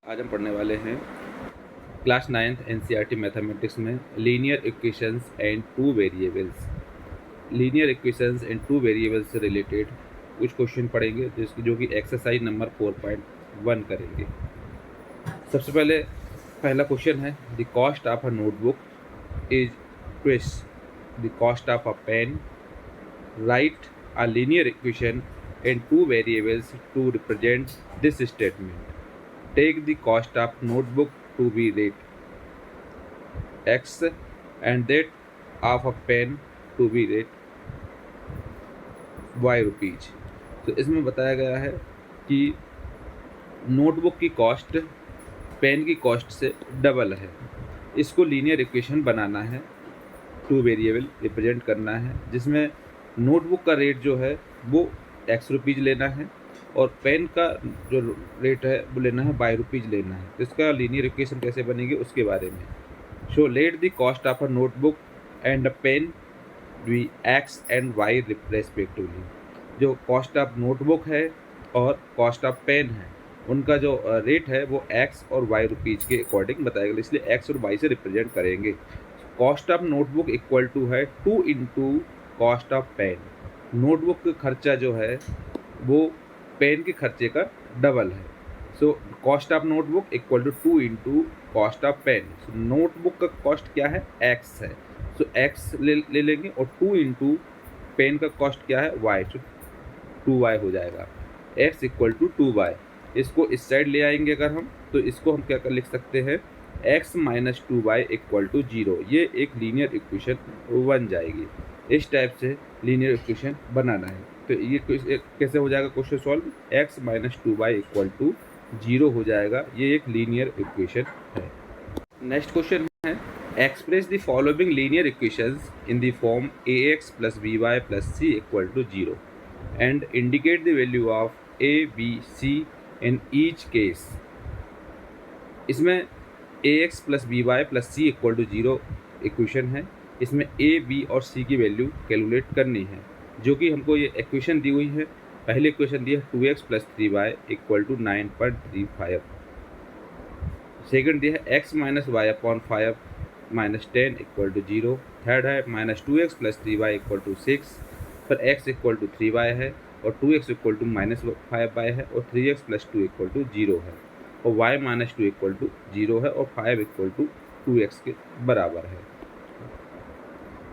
आज हम पढ़ने वाले हैं क्लास 9th एनसीईआरटी मैथमेटिक्स में linear equations and two variables. Linear equations and two variables से रिलेटेड कुछ क्वेश्चन पढ़ेंगे जो कि एक्सरसाइज नंबर 4.1 करेंगे। सबसे पहले पहला क्वेश्चन है the cost of a notebook is twice the cost of a pen. Write a linear equation and two variables to represent this statement. Take the cost of notebook to be rate X and that of a pen to be rate Y rupees। तो इसमें बताया गया है कि notebook की cost pen की cost से double है। इसको लीनियर इक्वेशन बनाना है, टू वेरिएबल रिप्रेजेंट करना है, जिसमें नोटबुक का रेट जो है वो X रुपीज़ लेना है और पेन का जो रेट है वो लेना है बाई रुपीज़ लेना है। तो इसका लीनियर इक्वेशन कैसे बनेगी उसके बारे में। So let the cost of a notebook and a pen be x and y respectively. जो कॉस्ट ऑफ नोटबुक है और कॉस्ट ऑफ पेन है उनका जो रेट है वो एक्स और वाई रुपीज़ के अकॉर्डिंग बताया गया, इसलिए एक्स और वाई से रिप्रेजेंट करेंगे। Cost of notebook equal to है 2 into cost of pen. Notebook का खर्चा जो है वो पेन के खर्चे का डबल है। So cost of notebook equal to 2 into cost of pen. So notebook का कॉस्ट क्या है, एक्स है, सो एक्स ले लेंगे और 2 इंटू पेन का कॉस्ट क्या है, वाई, सो 2y हो जाएगा। x equal to 2y। इसको इस साइड ले आएंगे अगर हम, तो इसको हम क्या कर लिख सकते हैं, x minus 2y equal to 0। ये एक लीनियर इक्वेशन बन जाएगी। इस टाइप से लीनियर इक्वेशन बनाना है। तो ये कैसे हो जाएगा question solve, x minus 2y equal to 0 हो जाएगा। ये एक लीनियर इक्वेशन है। नेक्स्ट क्वेश्चन है express the following linear equations in the form ax plus by plus c equal to 0 and indicate the value of a, b, c in each case। इसमें ax plus by plus c equal to 0 equation है। इसमें a, b और c की value calculate करनी है, जो कि हमको ये इक्वेशन दी हुई है। पहले इक्वेशन दी है 2x plus 3y equal to 9.35। Second दिया है x minus Y upon 5 minus 10 equal to 0। Third है minus 2x plus 3y equal to 6। फिर x इक्वल टू 3y है और 2x equal to minus 5y है और 3x प्लस 2 इक्वल टू 0 है और y माइनस 2 इक्वल टू 0 है और 5 इक्वल टू 2x के बराबर है।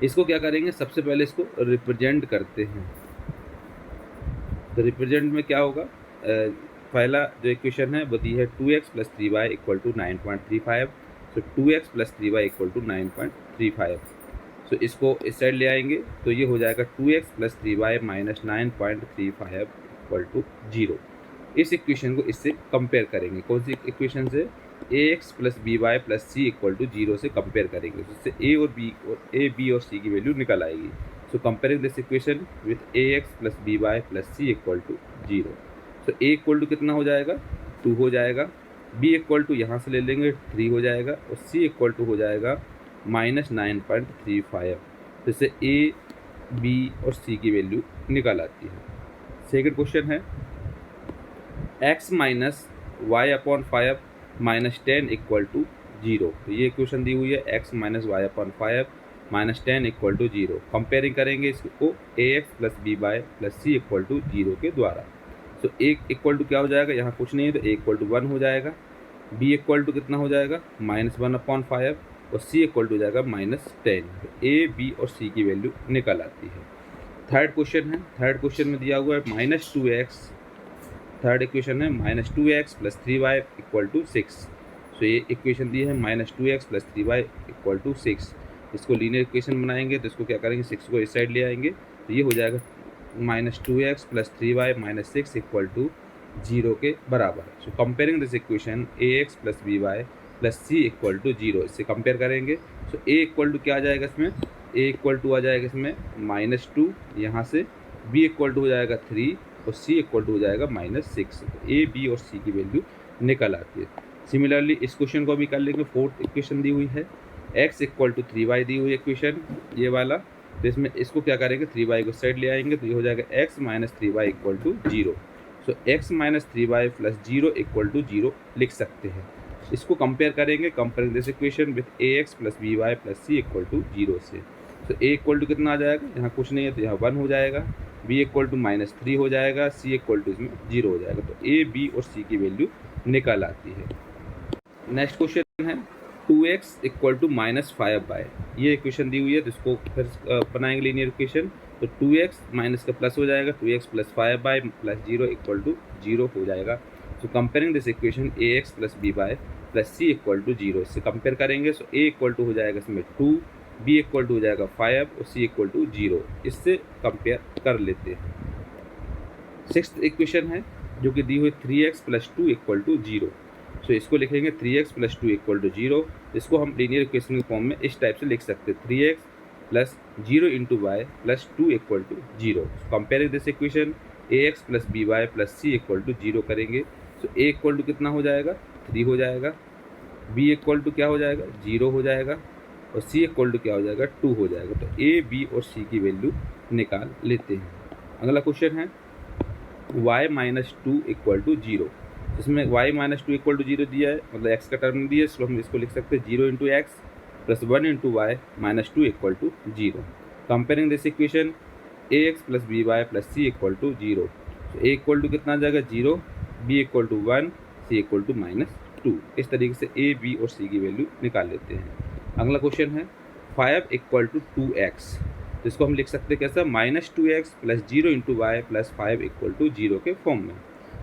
इसको क्या करेंगे, सबसे पहले इसको रिप्रेजेंट करते हैं। तो रिप्रेजेंट में क्या होगा, पहला जो इक्वेशन है वो दी है 2x plus 3y equal to 9.35। So 2x plus 3y equal to 9.35। So इसको इस साइड ले आएंगे तो ये हो जाएगा 2x plus 3y minus 9.35 equal to 0। इस इक्वेशन को इससे कंपेयर करेंगे। कौन सी इक्वेशन से, ax plus by plus c equal to 0 से कंपेयर करेंगे। इससे a, b और c की वैल्यू निकल आएगी। So comparing this equation with ax plus by plus c equal to 0। So a equal to कितना हो जाएगा, 2 हो जाएगा। b इक्वल टू यहाँ से ले लेंगे 3 हो जाएगा और c इक्वल टू हो जाएगा माइनस 9.35। तो इससे a, b और c की वैल्यू निकल आती है। सेकेंड क्वेश्चन है x minus Y upon 5 minus 10 equal to 0। तो ये इक्वेशन दी हुई है x minus Y upon 5 minus 10 equal to 0। Comparing करेंगे इसको ax plus b by plus c equal to 0 के द्वारा। तो a इक्वल टू क्या हो जाएगा, यहाँ कुछ नहीं है तो a इक्वल टू 1 हो जाएगा। b इक्वल टू कितना हो जाएगा, माइनस 1 अपॉन 5 और c इक्वल टू हो जाएगा माइनस 10। तो a, b और c की वैल्यू निकल आती है। थर्ड क्वेश्चन है, थर्ड क्वेश्चन में दिया हुआ है माइनस 2x। थर्ड इक्वेशन है minus 2x plus 3y equal to 6। So ये इक्वेशन दी है minus 2x plus 3y equal to 6। इसको लीनियर इक्वेशन बनाएंगे तो इसको क्या करेंगे, 6 को इस साइड ले आएंगे तो ये हो जाएगा minus 2x plus 3y minus 6 equal to 0 के बराबर। So comparing this equation ax plus by plus c equal to 0, इससे कंपेयर करेंगे। सो a इक्वल टू क्या आ जाएगा इसमें, a इक्वल टू आ जाएगा इसमें माइनस 2 यहाँ से, b इक्वल टू हो जाएगा 3 और c इक्वल टू हो जाएगा माइनस 6। a, b और c की वैल्यू निकल आती है। सिमिलरली इस क्वेश्चन को भी कर लेंगे। फोर्थ इक्वेशन दी हुई है x इक्वल टू 3y दी हुई इक्वेशन ये वाला। तो इसमें इसको क्या करेंगे, 3y को साइड ले आएंगे तो ये हो जाएगा x minus 3y equal to 0। So x minus 3y plus 0 equal to 0 लिख सकते हैं। इसको कंपेयर करेंगे, comparing this equation with ax plus by plus c equal to 0 से। तो a इक्वल टू कितना आ जाएगा, यहाँ कुछ नहीं है तो यहाँ 1 हो जाएगा, b इक्वल टू -3 हो जाएगा, c इक्वल टू इसमें 0 हो जाएगा। तो a, b और c की वैल्यू निकल आती है। नेक्स्ट क्वेश्चन है 2x इक्वल टू -5y। ये इक्वेशन दी हुई है तो इसको फिर बनाएंगे लीनियर इक्वेशन। तो 2x माइनस का प्लस हो जाएगा, 2x plus 5y plus 0 equal to 0 हो जाएगा। So comparing this equation ax plus by plus c equal to 0, इससे कंपेयर करेंगे। सो a इक्वल टू हो जाएगा इसमें 2, b इक्वल टू हो जाएगा 5 और c इक्वल टू 0, इससे कंपेयर कर लेते हैं। सिक्स्थ इक्वेशन है जो कि दी हुई 3x प्लस 2 इक्वल टू 0। सो इसको लिखेंगे 3x प्लस 2 इक्वल टू 0। इसको हम लीनियर इक्वेशन के फॉर्म में इस टाइप से लिख सकते हैं, 3x plus 0 into y plus 2 equal to 0। Comparing this equation ax plus by plus c equal to 0 करेंगे। सो a इक्वल टू कितना हो जाएगा, 3 हो जाएगा, b इक्वल टू क्या हो जाएगा, 0 हो जाएगा और c इक्वल टू क्या हो जाएगा, 2 हो जाएगा। तो a, b और c की वैल्यू निकाल लेते हैं। अगला क्वेश्चन है y माइनस 2 इक्वल टू 0। इसमें y माइनस 2 इक्वल टू 0 दिया है, मतलब x का टर्म दिया है, इसलिए हम इसको लिख सकते हैं 0 into x plus 1 into y minus 2 equal to 0। Comparing this equation ax plus by plus c equal to 0। तो a इक्वल टू कितना आ जाएगा, 0, b equal to 1, c equal to -2। इस तरीके से a, b और c की वैल्यू निकाल लेते हैं। अगला क्वेश्चन है 5 इक्वल टू 2x। तो इसको हम लिख सकते हैं कैसा, -2x plus 0 into y plus 5 equal to 0 के फॉर्म में।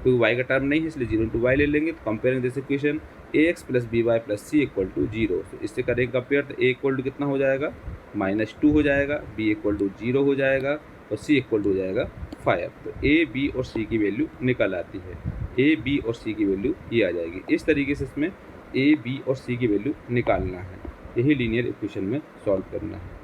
क्योंकि y का टर्म नहीं है इसलिए 0 इंटू वाई ले लेंगे। तो comparing this equation ax plus by plus c equal to 0। तो इससे करेंगे कंपेयर, तो a इक्वल टू कितना हो जाएगा, -2 हो जाएगा, b इक्वल टू 0 हो जाएगा और c इक्वल टू हो जाएगा 5। तो a, b और c की वैल्यू निकल आती है। a, b और c की वैल्यू ये आ जाएगी। इस तरीके से इसमें a, b और c की वैल्यू निकालना है, यही लीनियर इक्वेशन में सॉल्व करना है।